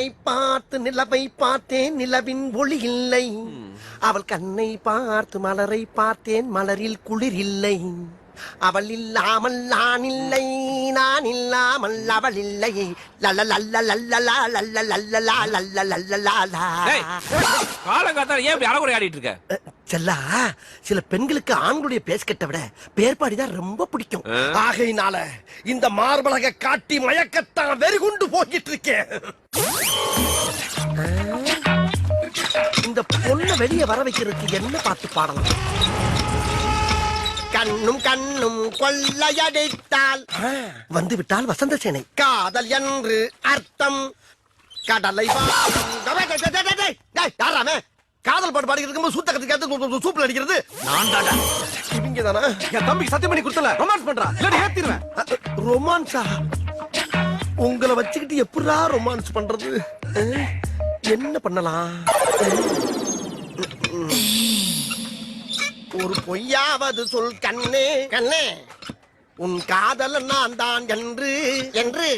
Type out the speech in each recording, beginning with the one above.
நிலவை பார்த்து நிலவை பார்த்தேன், நிலவின் ஒளி இல்லை. அவள் கண்ணை பார்த்து மலரை பார்த்தேன், மலரில் குளிர் இல்லை. அவள் இல்லாமல் நான் இல்லை, நான் இல்லாமல் அவள் இல்லை. செல்லா, சில பெண்களுக்கு ஆண்களுடைய பேஸ் கட்ட விட பேர்பாடிதான் ரொம்ப பிடிக்கும். ஆகையினால இந்த மார்பலக காட்டி மயக்கத்தான் வெறிகுண்டு போகிட்டு இருக்கேன். இந்த பொண்ணை வெளியே வர வைக்கிறதுக்கு என்ன பாட்டு பாடலாம்? கண்ணும் கண்ணும் கொள்ளையடித்தால் வந்து விட்டால் வசந்த சேனை. காதல் என்று அர்த்தம். கடலை காதல் பாட்டு பாடிக்கிறதுக்கு சூத்த கத்துக்காத்து சூப்பில் அடிக்கிறது நான் தாடா. இவங்க தானா என் தம்பிக்கு சத்தியம் பண்ணி கொடுத்தல ரொமான்ஸ் பண்றா இல்ல ஏத்திடுவேன். ரொமான்ஸா? உங்களை வச்சுக்கிட்டு எப்படா ரொமான்ஸ் பண்றது? என்ன பண்ணலாம்? ஒரு பொய்யாவது சொல் கண்ணே கண்ணே, உன் காதல் நான் தான் என்று என்று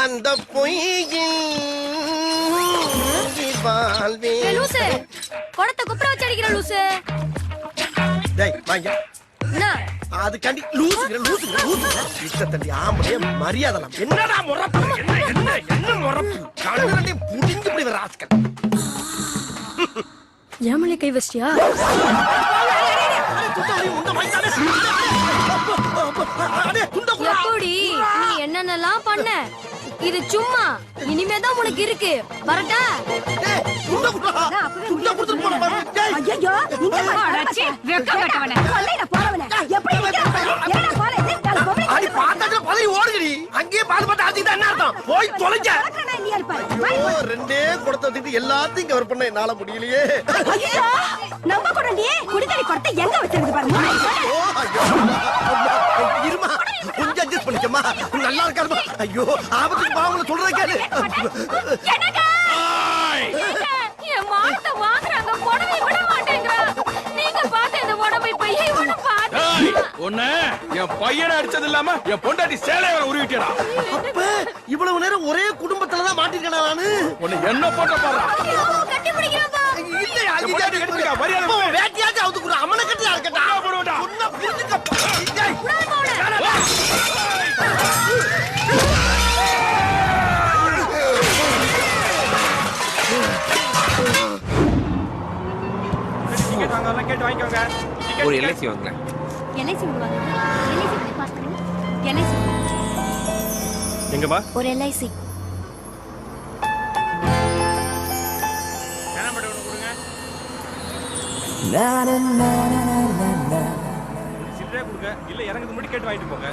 அந்த பொய்யில் கொடத்தை குப்புற வச்சு அடிக்கிற லூசு. டேய் வாங்க. அது கண்டி லூசுங்க லூசுங்க லூசுங்க இஷ்டத்தண்டி ஆம்பளே மரியாதலாம். என்னடா முறப்பு? என்ன முறப்பு? கண்ணு புடிஞ்சு இப்படி வர ஆஸ்கல். ஏமலே கை வச்சியா? எப்படி நீ என்னென்னலாம் பண்ண? இது சும்மா, இனிமேதான் உனக்கு இருக்கு. வரட்டா? அங்கேயே பால் பட்டு ஆச்சுக்கிட்டா என்ன அர்த்தம்? போய் தொலைஞ்ச ரெண்டே குடத்தை எல்லாத்தையும் கவர் பண்ண என்னால முடியலையே. நம்ம குடண்டி குடிதடி குடத்தை எங்க வச்சிருக்கு பாருங்க. இருமா கொஞ்சம் அட்ஜஸ்ட் பண்ணிக்கமா, நல்லா இருக்காருமா. ஐயோ ஆபத்துக்கு பாவங்களை சொல்றத கேளு. என் மானத்தை வாங்குறாங்க, புடவை விட மாட்டேங்கிறான். நீங்க பார்த்து இந்த புடவை பையை இவனை பார்த்து ஒண்ணு என் பையனை அடிச்சது இல்லாம என் பொண்டாட்டி சேலையை உருவிட்டா. அப்ப இவ்வளவு நேரம் ஒரே குடும்பத்துலதான் மாட்டிருக்கேன் நானு. உன்னை என்ன போட்ட பாரு. கட்டி பிடிக்கிறப்பா. இல்லையா வேட்டியாச்சும் அவுத்துக்குற அம்மனை கட்டி இருக்கட்டா. ஒன்ன புரிஞ்சுக்கப்பா. ஒரு எல்ஐசி வாங்க. எல்ஐசி வாங்க. எல்ஐசி பாஸ் பண்ணுங்க. எல்ஐசி எங்கம்மா? ஒரு எல்ஐசி. சில்லறை கொடுங்க, இல்ல இறங்குது முடி கேட்டு வாங்கிட்டு போங்க.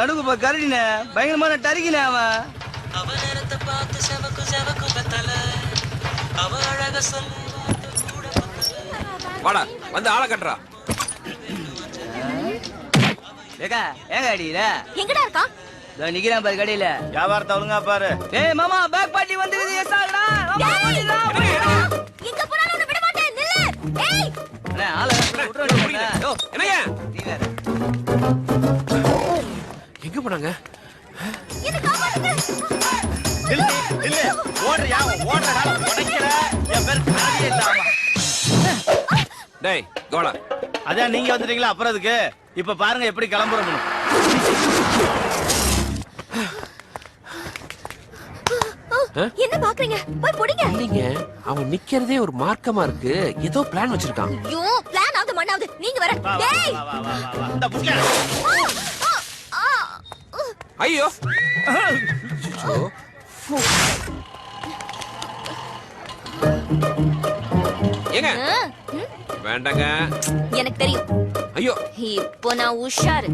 நடுக்கு கரடின பயங்கரமான டரிக்கின அவன். வாடா வந்து ஆளை கட்டுறா. ஏங்க அடியில எங்கடா இருக்கா? நிக்கிறான் பாரு கடையில. வியாபாரத்தை ஒழுங்கா பாரு. ஏய் மாமா பேக் பார்ட்டி வந்துருது. எஸ் ஆகடா. எங்க போறானே உன்னை விட மாட்டேன். நில்லு. ஏய் அண்ணா ஆளை விட்டுற முடியல. யோ என்னங்க நீ வேற எங்க போனாங்க? என்ன காப்பாத்துங்க. இல்ல இல்ல ஓடுறியா? ஓடுறதால உடைக்கற என் பேர் காரியே இல்லாம. டேய் கோலா, அதான் நீங்க வந்துட்டீங்களா? அப்புறம் அதுக்கு இப்ப பாருங்க எப்படி கிளம்புறோம். என்ன பாக்குறீங்க போய் புடிங்க இல்லைங்க அவன் நிக்கிறதே ஒரு மார்க்கமா இருக்கு ஏதோ பிளான் வச்சிருக்கான் ஐயோ பிளான் ஆகுது மண்ணாவது நீங்க வர டேய் இந்த புடிங்க. ஐயோ ஏங்க வேண்டாங்க எனக்கு தெரியும் ஐயோ இப்போ நான் உஷாரு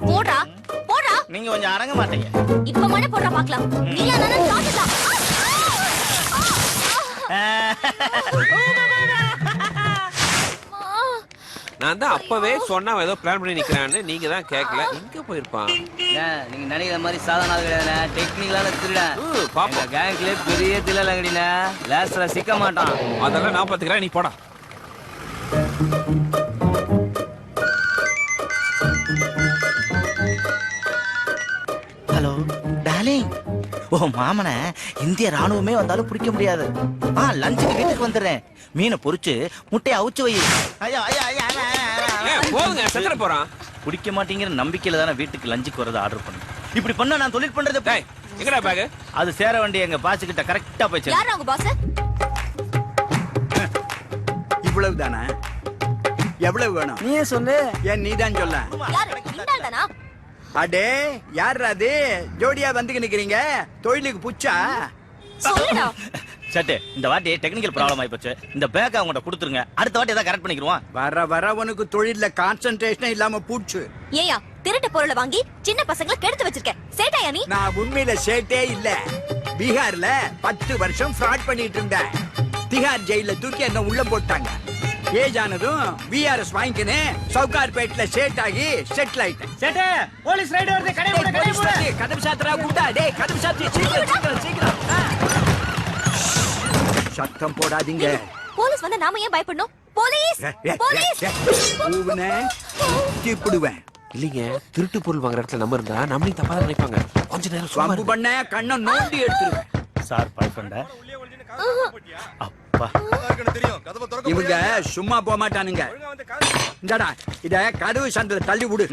போடா போடா நீங்க கொஞ்சம் அடங்க மாட்டீங்க. இப்ப மண்ணை போடுறா பாக்கலாம் நீ அண்ணா காட்டுதான் நான் தான் அப்பவே சொன்னா அவன் ஏதோ பிளான் பண்ணி நிக்கிறான்னு நீங்க தான் கேட்கல எங்க போயிருப்பான் நீங்க நினைக்கிற மாதிரி சாதாரண ஆள் கிடையாது. டெக்னிக்கலான திருடன். பாப்போம் கேங்க்ல பெரிய தில்லங்கடினா லாஸ்ட்ல சிக்க மாட்டான். அதெல்லாம் நான் பாத்துக்கிறேன் நீ போடா ஹலோ டார்லிங், ஓ மாமனை இந்திய ராணுவமே வந்தாலும் பிடிக்க முடியாது. லஞ்சுக்கு வீட்டுக்கு வந்துடுறேன். மீனை பொரிச்சு முட்டையை அவிச்சு வை. ஐயா ஐயா ஐயா போதுங்க செத்துற போறான் பிடிக்க மாட்டேங்கிற நம்பிக்கையில தானே வீட்டுக்கு லஞ்சுக்கு வரது ஆர்டர் பண்ணு. இப்படி பண்ண நான் தொழில் பண்றது டேய் எங்கடா பேக் அது சேர வேண்டிய எங்க பாஸ் கிட்ட கரெக்டா போய் யாரா உங்க பாஸ் இவ்வளவு தானே? எவ்வளவு வேணும்? நீயே சொல்லு. ஏன் நீதான் சொல்ல? யாரு இந்தால் தானா அடே யார் அது ஜோடியா வந்து நிக்கிறீங்க? தொழிலுக்கு புச்சா? சொல்லுடா சட்டு இந்த வாட்டி டெக்னிக்கல் ப்ராப்ளம் ஆயி போச்சு. இந்த பேக் அவங்கள்ட்ட கொடுத்துருங்க. அடுத்த வாட்டி ஏதாவது கரெக்ட் பண்ணிக்கிறோம். வர வர உனக்கு தொழில்ல கான்சென்ட்ரேஷன் இல்லாம பூச்சு. ஏயா திருட்டு பொருளை வாங்கி சின்ன பசங்களை கெடுத்து வச்சிருக்கேன் சேட்டாயா நீ நான் உண்மையில சேட்டே இல்ல. பீகார்ல 10 வருஷம் ஃப்ராட் பண்ணிட்டு இருந்தேன். திகார் ஜெயில தூக்கி என்ன உள்ள போட்டாங்க. ஏஜ் ஆனதும் விஆர்எஸ் வாங்கிக்கினேன். சவுகார்பேட்ல சேட் ஆகி செட்டில் ஆயிட்டேன். சேட்டு போலீஸ் ரைடு வருது. கதவு சாத்திரா குண்டா. டேய் கதவு சாத்தி சீக்கிரம் சீக்கிரம் சீக்கிரம். சத்தம் போடாதீங்க. போலீஸ் வந்தா நாம ஏன் பயப்படணும் போலீஸ் போலீஸ் ஊவுனே தீப்பிடுவேன். இல்லைங்க திருட்டு பொருள் வாங்குற இடத்துல நம்ம இருந்தா நம்மளையும் தப்பா தான் நினைப்பாங்க கொஞ்ச நேரம் சும்மா வம்பு பண்ண கண்ணை நோண்டி எடுத்துருவேன். சார் பாய் பண்ண அப்பா இவங்க சும்மா போக மாட்டானுங்க. இந்தடா இத கதவு சந்தில தள்ளி விடு.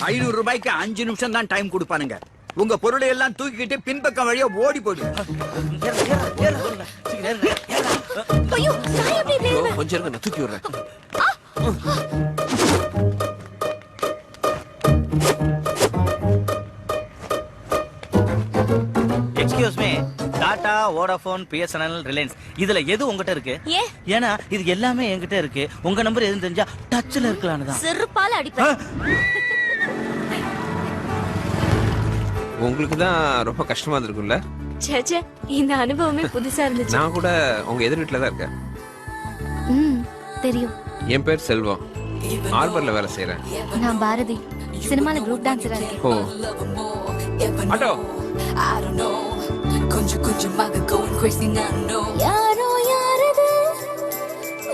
500 ரூபாய்க்கு 5 நிமிஷம் தான் டைம் கொடுப்பானுங்க. உங்க பொருளை எல்லாம் தூக்கிட்டு பின்பக்கம் வழியா ஓடி போடு. ஐயோ நான் எப்படி இப்படி ஐயோ, கொஞ்சம் இருங்க நான் தூக்கி விடுறேன் excuse me Tata Vodafone BSNL Reliance இதுல எது உங்ககிட்ட இருக்கு? ஏன் ஏன்னா இது எல்லாமே என்கிட்ட இருக்கு. உங்க நம்பர் எதுன்னு தெரிஞ்சா டச்ல இருக்கலாம்னு தான். செருப்பால அடிப்பேன் உங்களுக்கு தான் ரொம்ப கஷ்டமா இருந்திருக்கும்ல சேச்சே இந்த அனுபவமே புதுசா இருந்துச்சு நான் கூட உங்க எதிர் வீட்டுல தான் இருக்கேன் தெரியும் என் பேர் செல்வம் ஹார்பர்ல வேலை செய்யறேன் நான் பாரதி சினிமால குரூப் டான்ஸரா இருக்கேன் ஓ ஆட்டோ கொஞ்சம் கொஞ்சமாக going crazy now no யாரோ யாரது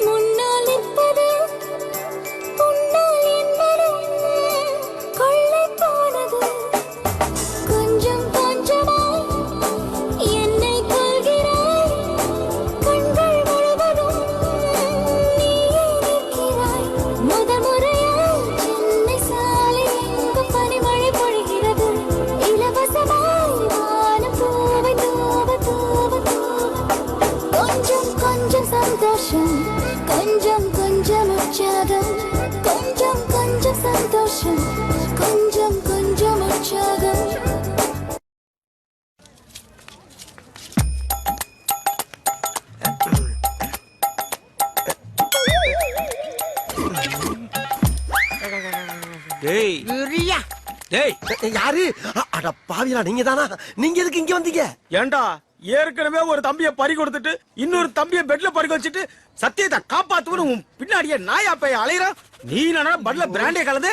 முன்னால் நிற்பது உன்னால் என் மனம் கொள்ளை போனது கொஞ்சம் கொஞ்சமாய் என்னை கொள்கிறாய் கண்கள் முழுவதும் நீயே நிற்கிறாய் முதல் முறையாய் சென்னை சாலை எங்கும் பனிமழை பொழிகிறது இலவசமாய் வானம் பூவை தூவ தூவ தூவ கொஞ்சம் கொஞ்சம் சந்தோஷம் கொஞ்சம் கொஞ்சம் உற்சாகம் கொஞ்சம் கொஞ்சம் சந்தோஷம் கொஞ்சம் கொஞ்சம் உற்சாகம் டேய் டேய் யாரு அட பாவியா நீங்க தானா? நீங்க எதுக்கு இங்க வந்தீங்க? ஏண்டா ஏற்கனவே ஒரு தம்பிய பறி கொடுத்துட்டு இன்னொரு தம்பிய பெட்ல பறி வச்சுட்டு சத்தியத்தை காப்பாத்துவனு உன் பின்னாடியே நாயா பைய அலையற நீ நானா பட்ல பிராண்டே கலந்து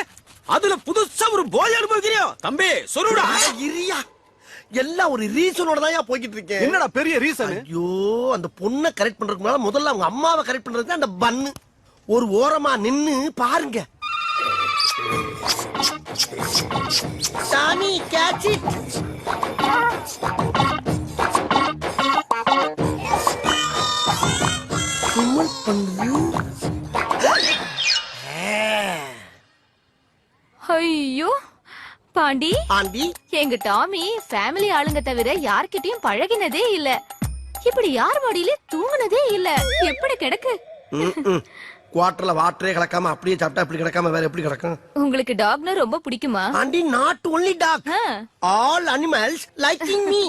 அதுல புதுசா ஒரு போதை அனுபவிக்கிறியோ தம்பி சொல்லுடா. இரியா எல்லாம் ஒரு ரீசனோட தான் போய்கிட்டு இருக்கேன். என்னடா பெரிய ரீசன்? ஐயோ அந்த பொண்ணை கரெக்ட் பண்றதுக்கு முன்னால முதல்ல அவங்க அம்மாவை கரெக்ட் பண்றதுக்கு அந்த பன்னு ஒரு ஓரமா நின்னு பாருங்க. சாமி கேட்ச் இட். கும்மல் பண்ணுது. ஐயோ பாண்டி ஆண்டி எங்க டாமி ஃபேமிலி ஆளுங்க தவிர யார்கிட்டயும் பழகினதே இல்ல. இப்படி யார் மடியில தூங்குனதே இல்ல. எப்படி கிடக்கு? குவார்டர்ல வாட்டரே கலக்காம அப்படியே சாப்பிட்டா இப்படி கிடக்காம வேற எப்படி கிடக்கும்? உங்களுக்கு டாக்னா ரொம்ப பிடிக்குமா? And not only dog, ah. All animals liking me.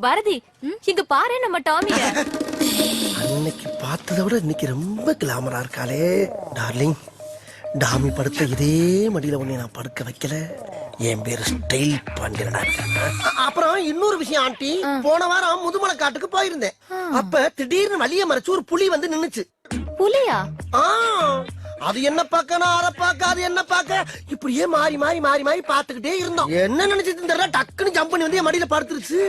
Bharathi இங்க பாரு நம்ம டாமிய. அன்னைக்கு பார்த்ததை விட இன்னைக்கு ரொம்ப கிளாமரா இருக்காளே. டார்லிங், டாமி படுத்த இதே மடியில உன்னை நான் படுக்க வைக்கல. என் பேரு ஸ்டைல் பாண்டியனடா. அப்புறம் இன்னொரு விஷயம் ஆண்டி, போன வாரம் முதுமலை காட்டுக்கு போயிருந்தேன். அப்ப திடீர்னு வழிய மறைச்சு ஒரு புலி வந்து நின்னுச்சு. புலியா? ஆ, அது என்ன பார்க்க நான் அரை பார்க்க, அது என்ன பார்க்க, இப்படியே மாறி மாறி மாறி மாறி பார்த்துக்கிட்டே இருந்தோம். என்ன நினைச்சிட்டு தெரியல, டக்குன்னு ஜம்ப் பண்ணி வந்து என் மடியில படுத்துருச்சு.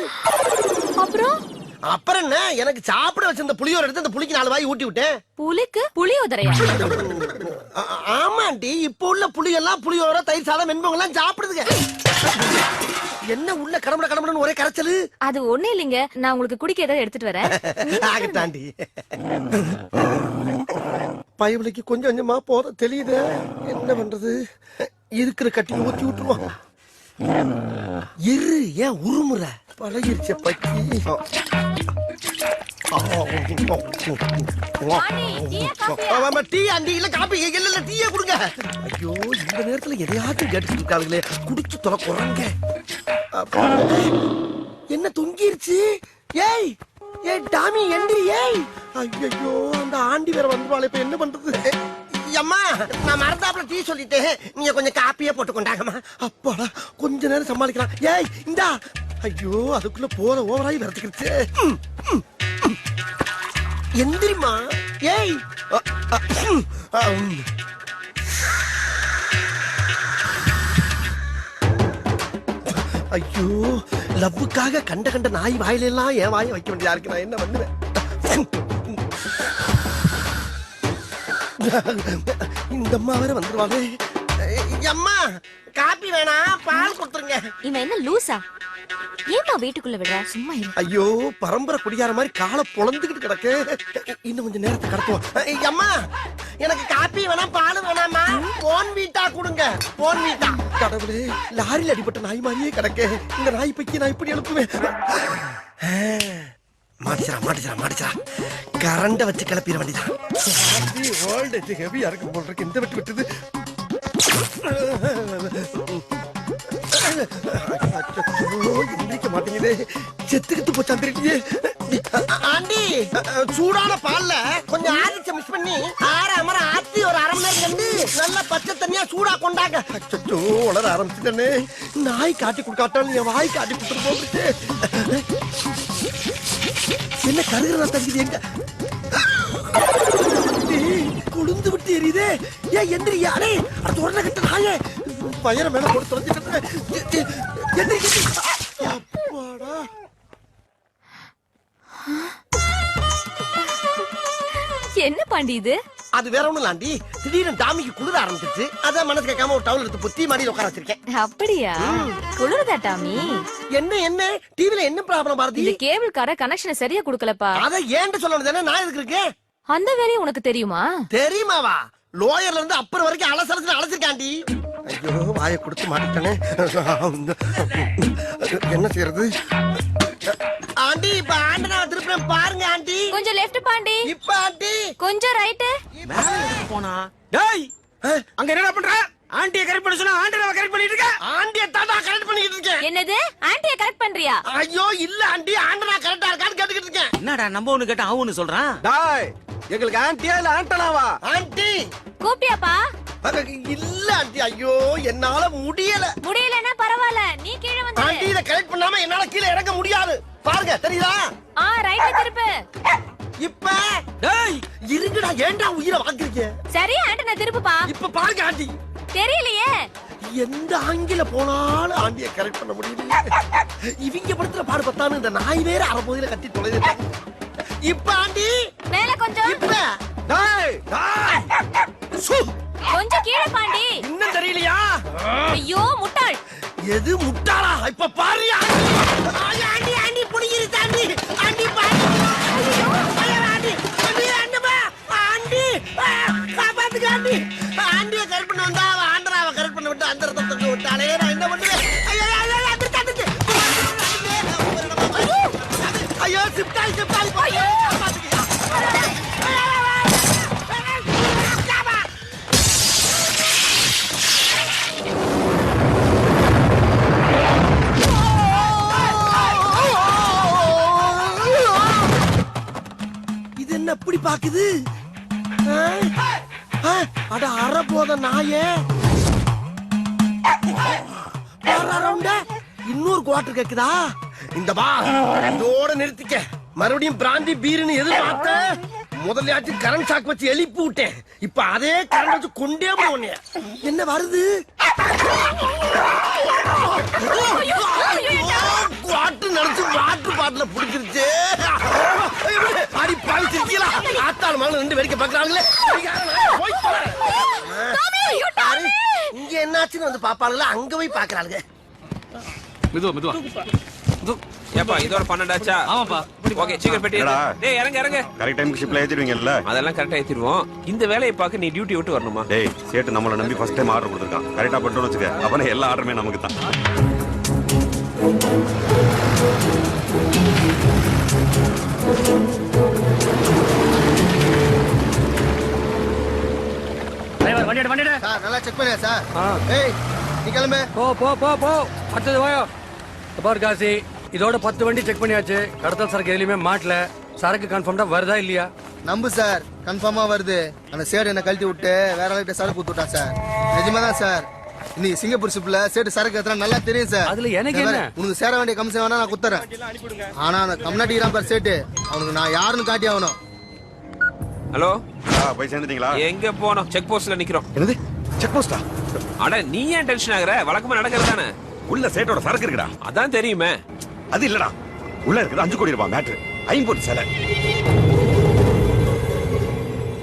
அப்புறம் என்ன, எனக்கு சாப்பிட வச்சிருந்த புளியோர எடுத்து அந்த புளிக்கு 4 வாய் ஊட்டி விட்டேன். புலிக்கு புளியோதரையா? ஆமாண்டி, இப்ப உள்ள புளி எல்லாம் புளியோர, தயிர் சாதம், வெண்பொங்கல் எல்லாம் சாப்பிடுதுங்க. என்ன உள்ள கடம்பட கடம்படன்னு ஒரே கரைச்சலு. அது ஒண்ணு இல்லைங்க, நான் உங்களுக்கு குடிக்க ஏதாவது எடுத்துட்டு வரேன். ஆகட்டாண்டி. பயவலிக்கு கொஞ்சம் கொஞ்சமா போத தெரியுது. என்ன பண்றது, இருக்கிற கட்டி ஊத்தி விட்டுருவோம். இரு, ஏன் உருமுற, பழகிருச்ச பக்கி. டீ ஆண்டி, இல்ல காப்பி, இல்ல டீயே கொடுங்க. ஐயோ, இந்த நேரத்துல எதையாச்சும் கேட்டுட்டு இருக்காங்களே, குடிச்சு தொலை குறங்க. என்ன தொங்கிருச்சு? ஏய் ஏய் டாமி, எந்திரி. ஏய், ஐயோ, அந்த ஆண்டி வேற வந்துருவாளே, இப்ப என்ன பண்றது? அம்மா, நான் மறந்தாப்புல டீ சொல்லிட்டேன், நீங்க கொஞ்சம் காப்பியே போட்டு கொண்டாங்கம்மா. அப்பாடா, கொஞ்ச நேரம் சமாளிக்கலாம். ஏய் இந்தா. ஐயோ, அதுக்குள்ள போத ஓவராய் வரத்துக்கிடுச்சு. எந்திரிமா. ஏய், ஐயோ, லவ்வுக்காக கண்ட கண்ட நாய் வாயில எல்லாம் என் வாயை வைக்க வேண்டியதா இருக்கு. நான் என்ன பண்ணுவேன்? இந்த அம்மா வேற வந்துருவாங்க. அம்மா, காப்பி வேணாம், பால் கொடுத்துருங்க. இவன் என்ன லூசா? ஏமா வீட்டுக்குள்ள விடுற? சும்மா இரு. ஐயோ, பரம்பரை குடியார மாதிரி காலை பொழந்துகிட்டு கிடக்கு. இன்னும் கொஞ்சம் நேரத்தை கடத்துவோம். அம்மா, எனக்கு காப்பி வேணாம், பால் வேணாமா, போன் வீட்டா கொடுங்க. போன் வீட்டா. கடவுளே, லாரியில் அடிபட்ட நாய் மாதிரியே கிடக்கு. இந்த நாய் பைக்கி நான் இப்படி எழுப்புவேன். மாட்டிச்சா கரண்ட வச்சு கிளப்பிட வேண்டியதான். ஓல்டேஜ் ஹெவியா இருக்கும் போல் இருக்கு. இந்த வெட்டு விட்டுது. எந்திரிக்க மாட்டேங்குது. செத்துக்கிட்டு போச்சாந்திரிட்டியே. ஆண்டி, சூடான பால்ல கொஞ்சம் ஆதிச்ச மிஸ் பண்ணி ஆற ஆத்தி ஒரு 1/2 மணி நேரம் கண்டு நல்ல பச்சை தண்ணியா சூடா கொண்டாங்க. அச்சோ, உளர ஆரம்பிச்சுட்டே. நாய் காட்டி கொடுக்காட்டாலும் என் வாய் காட்டி கொடுத்துட்டு போகுது. என்ன கருகிறதா தகுதி? எங்க குளிந்து விட்டு எரியுதே. ஏன் எந்திரி, யாரே அடுத்த உடனே கிட்ட நாயே பயிர மேல போட்டு தொலைஞ்சிட்டு. அப்பாடா. என்ன பாண்டி இது? அது வேற ஒண்ணும் இல்லாண்டி, திடீர்னு டாமிக்கு குளிர ஆரம்பிச்சிருச்சு. அதான் மனசு கேட்காம ஒரு டவுல் எடுத்து புத்தி மாடியில் உட்கார வச்சிருக்கேன். அப்படியா? குளிருதா டாமி? என்ன டிவில என்ன ப்ராப்ளம் பாரதி? இந்த கேபிள் கார கனெக்ஷனை சரியா குடுக்கலப்பா. அத ஏன்ட்டு சொல்லணும் தானே, நான் எதுக்கு இருக்கேன்? அந்த வேலையும் உனக்கு தெரியுமா? தெரியுமாவா? லோயர்ல இருந்து அப்பர் வரைக்கும் அலசலத்துல அழைச்சிருக்காண்டி. ஐயோ, வாயை கொடுத்து மாட்டிட்டானே. என்ன செய்யறது? ஆண்டி, இப்ப ஆண்டனா திருப்பி பாருங்க ஆண்டி. கொஞ்சம் லெஃப்ட் பாண்டி. இப்ப ஆண்டி கொஞ்சம் ரைட். போனா டேய், அங்க என்னடா பண்ற? ஆண்டியை கரெக்ட் பண்ண சொன்னா ஆண்டனை கரெக்ட் பண்ணிட்டு இருக்க. ஆண்டியை தாண்டா கரெக்ட் பண்ணிட்டு இருக்கேன். என்னது, ஆண்டியை கரெக்ட் பண்றியா? ஐயோ இல்ல ஆண்டி, ஆண்டனா கரெக்டா இருக்கான்னு கேட்டுக்கிட்டு இருக்கேன். என்னடா நம்ம ஒண்ணு கேட்டா அவனு சொல்றான். டேய், எங்களுக்கு ஆண்டியா இல்ல ஆண்டனாவா? ஆண்டி கூப்பிட்டியாப்பா? இல்ல ஆண்டி, ஐயோ என்னால முடியல. முடியலன்னா பரவாயில்ல, நீ கீழே வந்து. ஆண்டி, இத கரெக்ட் பண்ணாம என்னால கீழே இறங்க முடியாது. பாருங்க, தெரியுதா? ரைட் திருப்பு. இப்ப டேய், இருங்கடா, ஏன்டா உயிரை வாங்குறீங்க? சரி, ஆண்டனா திருப்புப்பா. இப்ப பாருங்க ஆண்டி. தெரியலையே. எந்த ஆங்கில போனாலும் ஆண்டியை கரெக்ட் பண்ண முடியல. இவங்க படுத்துற பாடு பத்தானு இந்த நாய் வேற அரைப்பகுதியில கட்டி தொலைது. இப்ப ஆண்டி மேல கொஞ்சம். இப்ப டேய், கொஞ்சம் கீழே பாண்டி. இன்னும் தெரியலையா? ஐயோ முட்டாள். எது முட்டாளா? இப்ப பாரு ஆண்டி. ஆண்டி ஆண்டி புடிங்கிரு தாண்டி. ஆண்டி பாரு. ஆண்டி ஆண்டி காப்பாத்துங்க ஆண்டி. ஆண்டியை கரெக்ட் பண்ண வந்தா ஆண்டராவை கரெக்ட் பண்ண விட்டு அந்த விட்டாலே நான் என்ன பண்ணுவேன்? இது என்ன எப்படி பாக்குது? அட அற போத நாயே, இன்னொரு குவார்டர் கேக்குதா? இந்த பா இதோட நிறுத்திக்க. மறுபடியும் பிராந்தி பீருன்னு எதிர்பார்த்த முதல்லையாச்சும் கரண்ட் ஷாக் வச்சு எழுப்பி விட்டேன். இப்ப அதே கரண்ட் வச்சு கொண்டே போன. என்ன வருது? குவார்டர் நினைச்சு வாட்டர் பாட்டில புடிச்சிருச்சு. அடி பாவிச்சிருக்கீங்களா? ஆத்தாள் மேல ரெண்டு வேடிக்கை பாக்குறாங்களே. இங்க என்னாச்சுன்னு வந்து பாப்பாளுங்களா, அங்க போய் பாக்குறாளுங்க. மெதுவா ஏப்பா இதோட 12 ஆச்சா? ஆமாப்பா. ஓகே சீக்கிரம் பெட்டி என்னடா? டேய் இறங்க கரெக்ட் டைம்க்கு ஷிப்ல ஏத்திடுவீங்கல்ல? அதெல்லாம் கரெக்டா ஏத்திடுவோம். இந்த வேலையை பார்க்க நீ டியூட்டி விட்டு வரணுமா? டேய் சேட்டு நம்மள நம்பி ஃபர்ஸ்ட் டைம் ஆர்டர் கொடுத்திருக்கான். கரெக்ட்டா பண்ணிட்டு வச்சுக்க. அவனே எல்லா ஆர்டருமே நமக்கு தான். சார் நல்லா செக் பண்ணியா சார்? ஏய் நீ கிளம்பு. போ அடுத்தது வாயோ. பார் காசி, இதோட 10 வண்டி செக் பண்ணியாச்சு. கடத்தல் சரக்கு எதுலயுமே மாட்டல. சரக்கு கன்ஃபார்ம்டா வருதா இல்லையா? நம்பு சார், கன்ஃபார்மா வருது. அந்த சேடு என்ன கழட்டி விட்டு வேற ஆளுகிட்ட சரக்கு ஊத்துட்டான் சார். நிஜமா தான் சார். நீ சிங்கப்பூர் ஷிப்ல சேடு சரக்கு ஏத்துறா நல்லா தெரியும் சார். அதுல எனக்கு என்ன? உனக்கு சேர வேண்டிய கமிஷன் வேணா நான் குத்துறேன். ஆனா அந்த கம்னாட்டிக்கிறான் பார் சேட்டு, அவனுக்கு நான் யாருன்னு காட்டி ஆகணும். ஹலோ போய் சேர்ந்துட்டீங்களா? எங்க போனோம்? செக் போஸ்ட்ல நிக்கிறோம். என்னது? செக் போஸ்டா? அட நீ ஏன் டென்ஷன் ஆகுற? வழக்கமா நடக்கிறது தானே. உள்ள சேட்டோட சரக்கு இருக்குடா. அதான் தெரியுமே. அது இல்லடா. உள்ள இருக்குது 5 கோடி ரூபாய் மேட்டர். ஐம்பொன் சேலை.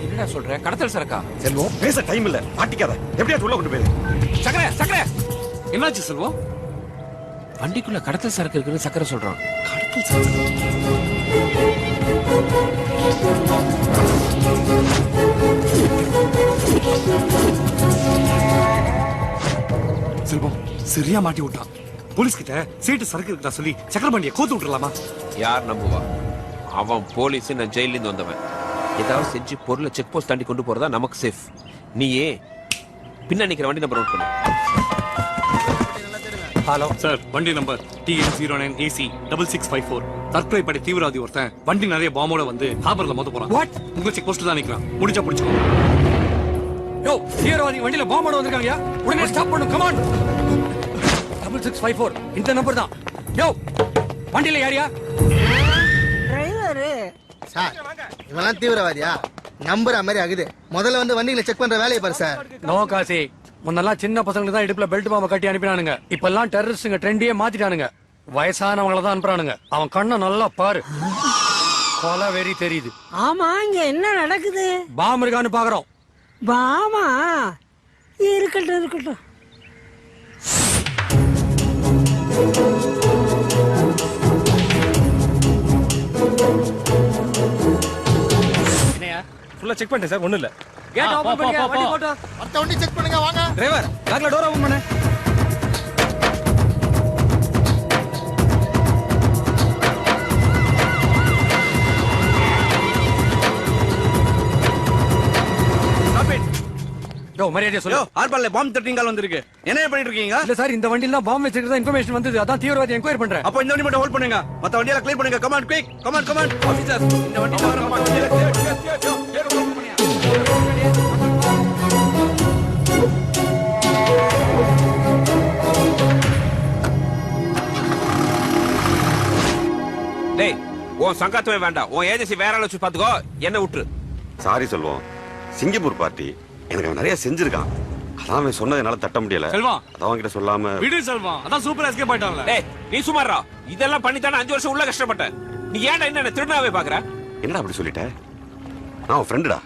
என்னடா சொல்ற? கடத்தல் சரக்கா? செல்வம் பேச டைம் இல்ல. மாட்டிக்காத. எப்படியாச்சும் உள்ள கொண்டு போயிரு. சக்கரை என்னாச்சு செல்வம்? வண்டிக்குள்ள கடத்தல் சரக்கு இருக்குன்னு சக்கரை சொல்றான். செல்வம் சரியா மாட்டி விட்டான். போலீஸ் கிட்ட சீட்டு சரக்கு இருக்கா சொல்லி சக்கரபாண்டிய கோத்து விட்டுறலாமா? யார் நம்புவா? அவன் போலீஸ், நான் ஜெயில இருந்து வந்தவன். ஏதாவது செஞ்சு பொருளை செக் போஸ்ட் தாண்டி கொண்டு போறதா நமக்கு சேஃப். நீயே பின்ன நிக்கிற வண்டி நம்பர் நோட் பண்ணு. ஹலோ சார், வண்டி நம்பர் TN09AC6654. தற்கொலை படை தீவிரவாதி ஒருத்தன் வண்டி நிறைய பாம்போட வந்து ஹார்பர்ல மொத்த போறான். வாட்? உங்க செக் போஸ்ட்ல தான் நிக்கிறான். முடிச்சா பிடிச்சுக்கோ. யோ, தீவிரவாதி வண்டியில பாம்போட வந்திருக்காங்கயா. உடனே ஸ்டாப் பண்ணு. Come on. 6654 இந்த நம்பர் தான். யோ, வண்டியில யாரியா? சார் இவெல்லாம் தீவிரவாதியா? நம்புற மாதிரி ஆகுது. முதல்ல வந்து வண்டிகளை செக் பண்ற வேலையை பாரு சார். நோ காசி, முன்னெல்லாம் சின்ன பசங்களுக்கு தான் இடுப்புல பெல்ட் பாம்பை கட்டி அனுப்பினானுங்க. இப்பெல்லாம் டெரரிஸ்டுங்க ட்ரெண்டியே மாத்திட்டானுங்க. வயசானவங்கள தான் அனுப்புறானுங்க. அவன் கண்ணை நல்லா பாரு. கொலை வெறி தெரியுது. ஆமா, இங்க என்ன நடக்குது? பாம் இருக்கான்னு பாக்குறோம். பாமா இருக்கட்டும். என்னையா? ஃபுல்லா செக் பண்ணிட்டேன் சார், ஒண்ணும் இல்ல. கேட் ஓபன் பண்ணுங்க. வண்டி போட்டோ. மத்த வண்டி செக் பண்ணுங்க வாங்க. டிரைவர் பேக்ல டோர் ஓபன் பண்ணு. யோ, மரியாதையா சொல்லு. ஹார்பர்ல பாம்பு தட்டிங்கால் வந்திருக்கு. என்ன பண்ணிட்டு இருக்கீங்க? இல்ல சார், இந்த வண்டியில தான் பாம்பு வச்சிருக்கதா இன்ஃபர்மேஷன் வந்தது. அதான் தீவிரவாதி என்கொயரி பண்றேன். அப்ப இந்த வண்டி மட்டும் ஹோல்ட் பண்ணுங்க. மத்த வண்டியெல்லாம் க்ளீன் பண்ணுங்க. Come on quick. Come on officer. இந்த வண்டியில வர டேய், உன் சங்காத்தமே வேண்டாம். உன் ஏஜென்சி வேற ஆள வச்சு பாத்துக்கோ. என்ன விட்டுரு. சாரி செல்வம். சிங்கப்பூர் பார்ட்டி எனக்கு அவன் நிறைய செஞ்சிருக்கான். அதான் அவன் சொன்னதை என்னால தட்ட முடியல. செல்வம் அதான் அவன்கிட்ட சொல்லாம விடு செல்வம். அதான் சூப்பரா எஸ்கேப் ஆயிட்டான்ல. டேய், நீ சுமாரா. இதெல்லாம் பண்ணி தானே 5 வருஷம் உள்ள கஷ்டப்பட்டேன். நீ ஏன்டா என்ன திருடாவே பாக்குற? என்னடா அப்படி சொல்லிட்ட? நான் உன் ஃப்ரெண்டுடா.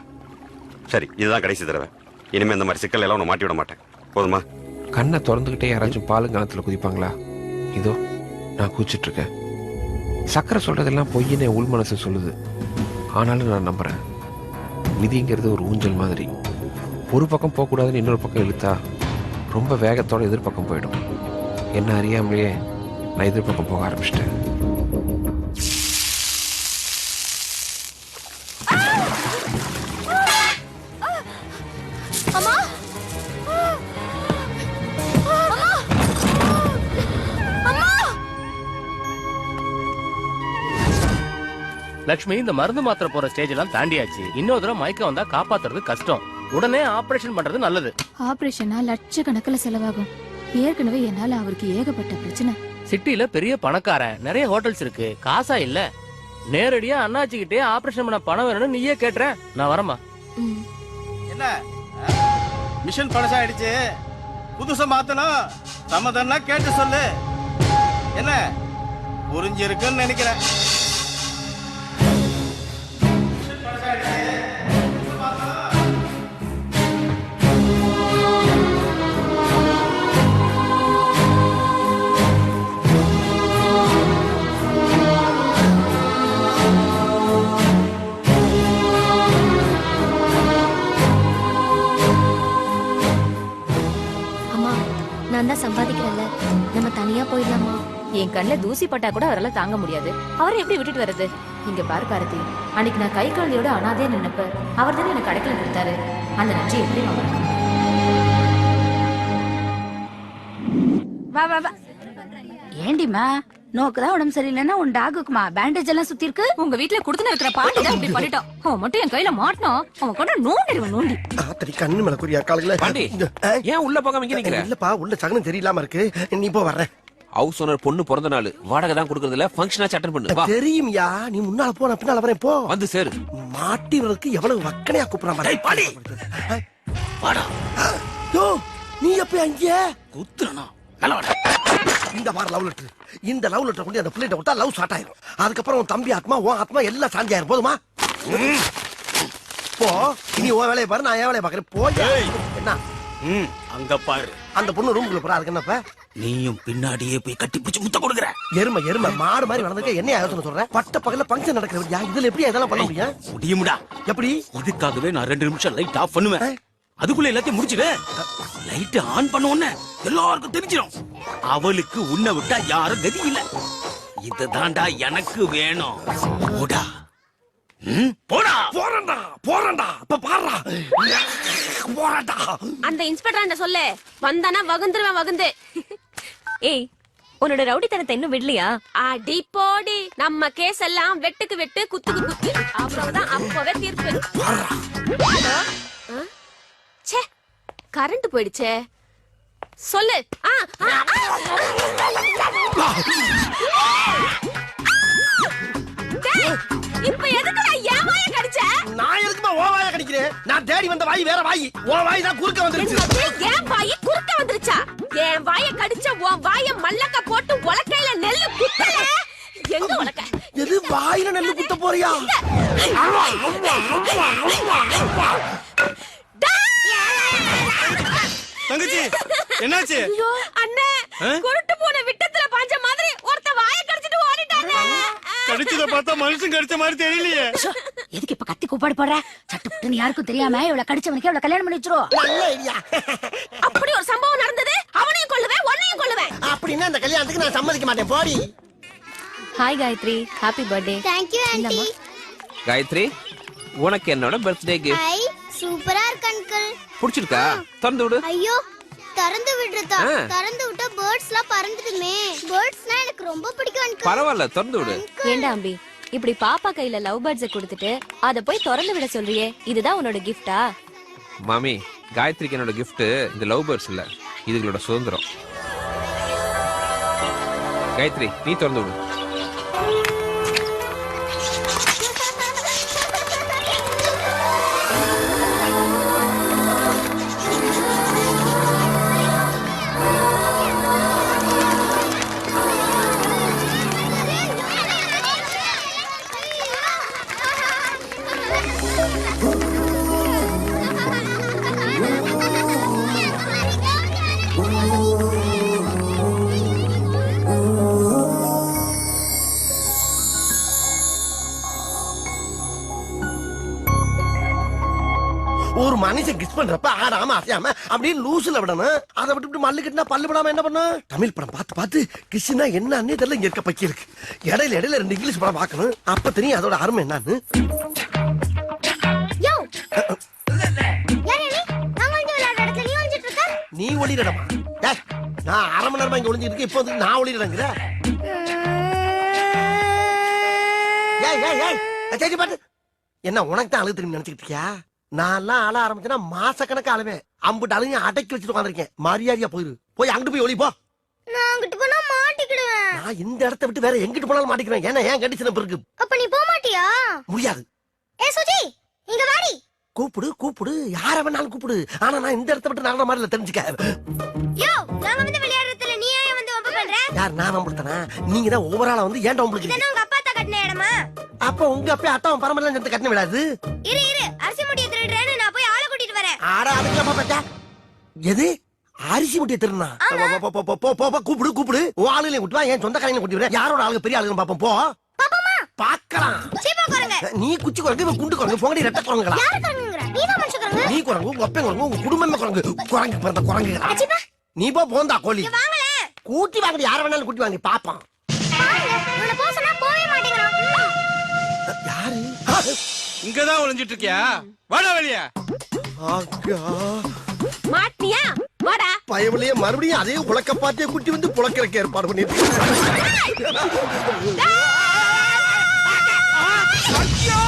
சரி, இதுதான் கடைசி தடவை. இனிமே இந்த மாதிரி சிக்கல் எல்லாம் உன்னை மாட்டி விட மாட்டேன். போதுமா? கண்ணை திறந்துகிட்டே யாராச்சும் பாலுங்காலத்துல குதிப்பாங்களா? இதோ நான் குதிச்சிட்டு இருக்கேன். சக்கரை சொல்றதெல்லாம் பொய்ன்னு உள் மனசு சொல்லுது. ஆனாலும் நான் நம்புறேன். விதிங்கிறது ஒரு ஊஞ்சல் மாதிரி. ஒரு பக்கம் போகக்கூடாதுன்னு இன்னொரு பக்கம் இழுத்தா ரொம்ப வேகத்தோட எதிர்பக்கம் போயிடும். என்ன அறியாமலேயே நான் எதிர்பக்கம் போக ஆரம்பிச்சிட்டேன். லட்சுமி இந்த மருந்து மாத்திரை போற ஸ்டேஜ் எல்லாம் தாண்டியாச்சு. இன்னொரு தடவை மயக்கம் வந்தா காப்பாத்துறது கஷ்டம். உடனே ஆபரேஷன் பண்றது நல்லது. ஆபரேஷனா லட்சக்கணக்கில் செலவாகும். ஏற்கனவே என்னால அவருக்கு ஏகப்பட்ட பிரச்சனை. சிட்டில பெரிய பணக்காரன், நிறைய ஹோட்டல்ஸ் இருக்கு, காசா இல்ல. நேரடியா அண்ணாச்சிக்கிட்டே ஆபரேஷன் பண்ண பணம் வேணும்னு நீயே கேட்டுற. நான் வரமா? என்ன மிஷின் பழசாயிடுச்சு, புதுசா மாத்தணும். சம்மதம்னா கேட்டு சொல்லு. என்ன புரிஞ்சிருக்குன்னு நினைக்கிறேன். அம்மா, நான் தான் சம்பாதிக்கிறேன்ல, நம்ம தனியா போயிடலாமா? என் கண்ணுல தூசி பட்டா கூட அவரால் தாங்க முடியாது. அவரை எப்படி விட்டுட்டு வர்றது? இங்க பாரு பாரதி, அன்னைக்கு நான் கை குழந்தையோட அனாதையா நின்னப்ப அவர் தானே எனக்கு கடைக்கல கொடுத்தாரு. அந்த நன்றி எப்படி மறக்க? வா வா வா. ஏண்டிமா நோக்குதான் உடம்பு சரியில்லைன்னா உன் டாகுக்குமா பேண்டேஜ் எல்லாம் சுத்தி இருக்கு? உங்க வீட்டுல குடுத்துன இருக்கிற பாட்டி தான் இப்படி பண்ணிட்டான். அவன் மட்டும் என் கையில மாட்டினான், அவன் கொண்டு நோண்டிடுவன் நோண்டி. ஆத்தடி கண்ணு மேல குறியா காலங்கள. பாண்டி, ஏன் உள்ள போகாம இங்க நிக்கிற? இல்லப்பா, உள்ள சகனம் சரியில்லாம இருக்கு. நீ போ, வர்றேன். ஹவுஸ் ஓனர் பொண்ணு பிறந்த நாள், வாடகை தான் கொடுக்கறது இல்ல, ஃபங்க்ஷனா அட்டெண்ட் பண்ணு. வா. தெரியும்யா, நீ முன்னால போ, நான் பின்னால வரேன். போ, வந்து சேரு. மாட்டிவருக்கு எவ்வளவு வக்கனையா கூப்பிடுறான் பாரு. பாடி வாடா. யோ, நீ எப்ப அங்க குத்துறனா? நல்லா வாடா. இந்த வார லவ் லெட்டர், இந்த லவ் லெட்டர் கொண்டு அந்த பிள்ளைகிட்ட விட்டா லவ் ஸ்டார்ட் ஆயிரும். அதுக்கப்புறம் உன் தம்பி ஆத்மா, உன் ஆத்மா எல்லாம் சாந்தி ஆயிரும். போதுமா? போ, இனி உன் வேலையை பாரு, நான் என் வேலையை பாக்குறேன். போய் என்ன அங்க பாரு, அந்த பொண்ணு ரூமுக்குள்ள போறா. அதுக்கு என்னப்ப நீயும் பின்னாடியே போய் கட்டி பிடிச்சு முத்த கொடுக்குற. எருமை எருமை மாடு மாதிரி வளர்ந்துக்க என்ன யோசனை சொல்றேன்? பட்ட பகல்ல பங்கன் நடக்கிறவரியா, இதுல எப்படி இதெல்லாம் பண்ண முடியும்? முடியும்டா. எப்படி? இதுக்காகவே நான் 2 நிமிஷம் லைட் ஆஃப் பண்ணுவேன். அதுக்குள்ள எல்லாத்தையும் முடிச்சிடு. லைட் ஆன் பண்ண உடனே எல்லாருக்கும் தெரிஞ்சிடும். அவளுக்கு உன்னை விட்டா யாரும் கதி இல்ல. இதுதான்டா எனக்கு வேணும். போடா. போடா. போறேன்டா போறேன்டா. இப்ப பாருடா, போறேன்டா. அந்த இன்ஸ்பெக்டர் சொல்லு, வந்தானா வகுந்துருவேன் வகுந்து. ஏய், உன்னோட ரவுடித்தனத்தை இன்னும் விடலையா? அடி போடி, நம்ம கேஸ் எல்லாம் வெட்டுக்கு வெட்டு, குத்துக்கு குத்து. அவ்வளவுதான், அப்பவே தீர்ப்பு. ஹலோ? ச்சே, கரண்ட் போயிடுச்சே. சொல்லு. இப்ப எதுக்குடா என் வாயை கடிச்ச? நான் எதுக்குமா ஓ வாயை கடிக்கிறேன்? நான் தேடி வந்த வாய் வேற வாய். ஓ வாய் தான் குறுக்க வந்துருச்சு. என் வாயை குறுக்க வந்துருச்சா? என் வாயை கடிச்ச உன் வாயை மல்லக்க போட்டு உலக்கையில நெல்லு குத்தல. எங்க உலக்க? எது வாயில நெல்லு குத்த போறியா? தங்கச்சி, என்னாச்சு? அண்ணே, குருட்டு போன விட்டத்துல பாஞ்ச மாதிரி ஒருத்த வாயை கடிச்சிட்டு ஓடிட்டானே. கடிச்சத பார்த்தா மனுஷன் கடிச்ச மாதிரி தெரியலையே. எதுக்கு இப்ப கத்தி கூப்பாடு போடுற? சட்டுப்புட்டுன்னு யாருக்கும் தெரியாம இவ்வளவு கடிச்சவனுக்கு இவ்வளவு கல்யாணம் பண்ணி வச்சிரும். நல்ல ஐடியா. அப்படி ஒரு சம்பவம் நடந்தது. அவனையும் கொல்லுவேன், உன்னையும் கொல்லுவேன். அப்படின்னா அந்த கல்யாணத்துக்கு நான் சம்மதிக்க மாட்டேன். போடி. Hi Gayathri, happy birthday. Thank you aunty. Gayathri, உனக்கு என்னோட பர்த்டே கிஃப்ட். ஐ சூப்பரா இருக்கு அங்கிள். பிடிச்சிருக்கா? திறந்து விடு. ஐயோ, திறந்து விடுறதா? திறந்து விட்டா பேர்ட்ஸ்லாம் பறந்துடுமே. பேர்ட்ஸ்னா எனக்கு ரொம்ப பிடிக்கும் அங்கிள். பரவாயில்ல, திறந்து விடு. ஏண்டா அம்பி, இப்படி பாப்பா கையில லவ் பேர்ட்ஸ் கொடுத்துட்டு அத போய் திறந்து விட சொல்றியே, இதுதான் உன்னோட கிஃப்டா? மாமி, காயத்ரிக்கு என்னோட கிஃப்ட் இந்த லவ் பேர்ட்ஸ் இல்ல, இதுகளோட சுதந்திரம். காயத்ரி, நீ திறந்து விடு. ஒரு மனுஷன் கிஸ் பண்றப்ப ஆடாம அசையாம அப்படியே லூசுல விடணும். அதை விட்டு மல்லு கட்டினா பல்லு விடாம என்ன பண்ணும்? தமிழ் படம் பார்த்து பார்த்து கிஸ்னா என்னன்னே தெரியல. இங்க இருக்க பக்கி இருக்கு. இடையில இடையில 2 இங்கிலீஷ் படம் பார்க்கணும். அப்ப தெரியும் அதோட அருமை என்னன்னு. நீ ஒளிரடமா? நான் 1/2 மணி நேரமா இங்க ஒளிஞ்சிட்டு இருக்கேன். இப்போ வந்து நான் ஒளிரடங்கிற. சரி பாட்டு என்ன உனக்கு தான் அழுகு திரும்பி நினைச்சுக்கிட்டு இருக்கியா? நான்லாம் அழ ஆரம்பிச்சேன்னா மாசக்கணக்கா அழுவேன். அம்புட்டு அழுகையும் அடக்கி வச்சுட்டு உட்காந்துருக்கேன். மரியாதையா போயிரு. போய் அங்கிட்டு போய் ஒளி போ. நான் அங்கிட்டு போனா மாட்டிக்கிடுவேன். நான் இந்த இடத்த விட்டு வேற எங்கிட்டு போனாலும் மாட்டிக்கிறேன். ஏன்னா ஏன் கண்டிஷன் இருக்கு. அப்ப நீ போக மாட்டியா? முடியாது. ஏ சுஜி இங்க வாடி. கூப்பிடு கூப்பிடு, யார வேணாலும் கூப்பிடு. ஆனா நான் இந்த இடத்த விட்டு நடந்த மாதிரி தெரிஞ்சுக்க. யோ நாங்க வந்து விளையாடுறதுல நீ ஏன் வந்து வம்பு பண்ற? யார் நான் வம்புடுத்தனா? நீங்க தான் ஓவராலா வந்து ஏன்டா வம்புடுக்கீங்க? இதெல்லாம் உங்க அப்பா தான் கட்டின இடமா? அப்ப உங்க அப்பா அத்தாவும் பரம்பரையில சேர்ந்து கட்டின விடாது. இரு இரு அரிசி முடிய திருடுறேன்னு நான் போய் ஆளை கூட்டிட்டு வரேன். ஆட அதுக்கு பாப்பா. எது அரிசி முட்டிய திருநா? கூப்பிடு கூப்பிடு. உன் ஆளுங்களையும் கூட்டி வா, என் சொந்த காலையும் கூட்டி வர. யாரோட ஆளுங்க பெரிய ஆளுங்க பாப்போம். போ பாக்கலாம். சீப்பா குரங்க. நீ குச்சி குரங்கு, இவன் குண்டு குரங்கு, போங்கடி ரெட்ட குரங்குகளா? யாரு குரங்குங்கற? நீ தான் மனுஷ குரங்கு. நீ குரங்கு, உங்க அப்பன் குரங்கு, உங்க குடும்பமே குரங்கு. குரங்கு பிறந்த குரங்குகளா? அச்சிப்பா நீ போ போந்தா கோழி. இங்க வாங்களே. கூட்டி வாங்கடி, யார வேணாலும் கூட்டி வாங்கி பாப்பான். பாருங்க உன்னை போக சொன்னா போவே மாட்டேங்கறான். யாரு? இங்கதான் ஒளிஞ்சிட்டு இருக்கியா? வாடா வெளிய. ஆகா. மாட்டியா வாடா. பயவலையே மறுபடியும் அதே உலக்க பாட்டிய குட்டி வந்து புலக்கறக்க ஏற்பாடு பண்ணிட்டு. ஐயோ